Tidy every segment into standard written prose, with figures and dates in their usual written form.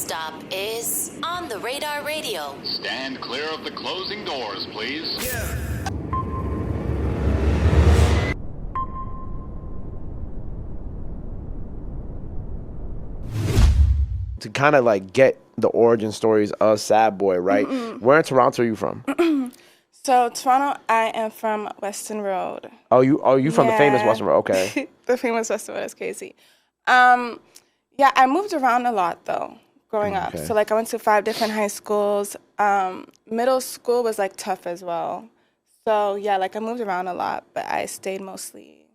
stop is On the Radar Radio. Stand clear of the closing doors, please. Yeah. To kind of like get the origin stories of Sadboi, right? Where in Toronto are you from? So Toronto, I am from Weston Road. Oh, you from the famous Weston Road? Okay. The famous Weston Road is crazy. Yeah, I moved around a lot though, growing up. So like I went to 5 different high schools. Middle school was like tough as well. So yeah, like I moved around a lot, but I stayed mostly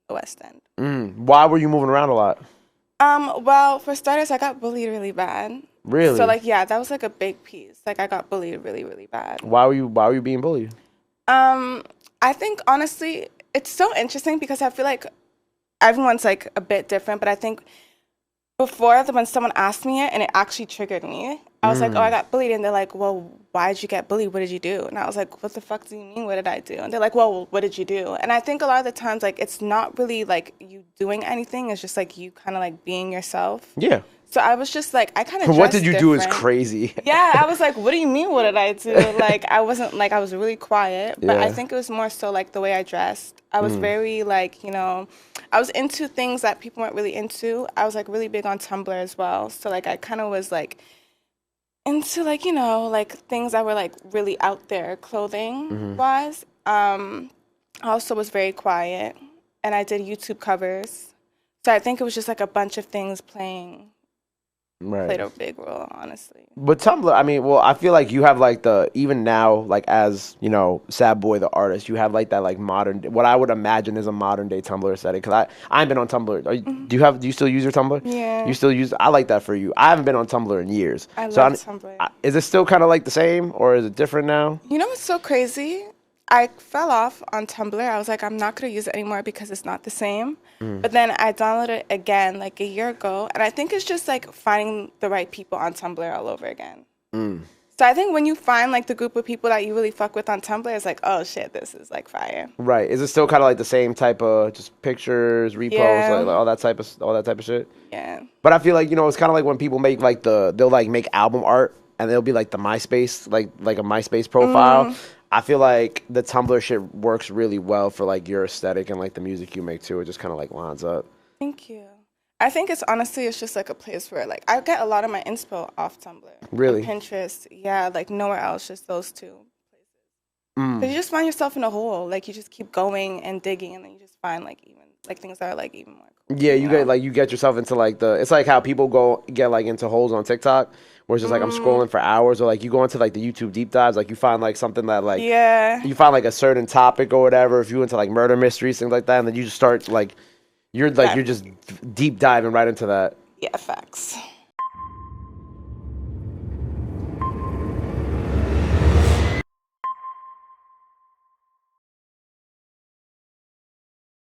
the West End. Why were you moving around a lot? Well, for starters, I got bullied really bad. Really? So like, yeah, that was like a big piece. Like I got bullied really, really bad. Why were you being bullied? I think honestly, it's so interesting because I feel like everyone's like a bit different, but I think before when someone asked me it and it actually triggered me, I was like, oh, I got bullied. And they're like, well, why did you get bullied? What did you do? And I was like, what the fuck do you mean? What did I do? And they're like, well, what did you do? And I think a lot of the times, like, it's not really like you doing anything. It's just like you kind of like being yourself. Yeah. So I was just like, I kind of What did you do is crazy. Yeah, I was like, what do you mean, what did I do? Like, I wasn't, like, I was really quiet. But I think it was more so, like, the way I dressed. I was very, like, you know, I was into things that people weren't really into. I was, like, really big on Tumblr as well. So, like, I kind of was, like, into, like, you know, like, things that were, like, really out there clothing-wise. I also was very quiet. And I did YouTube covers. So I think it was just, like, a bunch of things played a big role, honestly. But Tumblr, I mean, well, I feel like you have like even now, like as, you know, Sadboi the artist, you have like that like modern, what I would imagine is a modern day Tumblr aesthetic. Because I ain't been on Tumblr. Do you still use your Tumblr? Yeah. You still use, I like that for you. I haven't been on Tumblr in years. I love Tumblr. Is it still kind of like the same or is it different now? You know what's so crazy? I fell off on Tumblr. I was like, I'm not going to use it anymore because it's not the same. But then I downloaded it again like a year ago. And I think it's just like finding the right people on Tumblr all over again. So I think when you find like the group of people that you really fuck with on Tumblr, it's like, oh shit, this is like fire. Right. Is it still kind of like the same type of just pictures, reposts, like all that type of shit? Yeah. But I feel like, you know, it's kind of like when people make like they'll like make album art and they'll be like the MySpace, like a MySpace profile. I feel like the Tumblr shit works really well for like your aesthetic and like the music you make too. It just kind of like lines up. Thank you. I think it's just like a place where like I get a lot of my inspo off Tumblr. Really? Pinterest. Yeah, like nowhere else, just those 2 places. Because you just find yourself in a hole. Like you just keep going and digging and then you just find like even like things that are like even more cool. Yeah, you get yourself into like it's like how people get like into holes on TikTok. Where it's just like I'm scrolling for hours, or like you go into like the YouTube deep dives, like you find like something that like you find like a certain topic or whatever. If you into like murder mysteries, things like that, and then you just start like you're just deep diving right into that. Yeah, facts.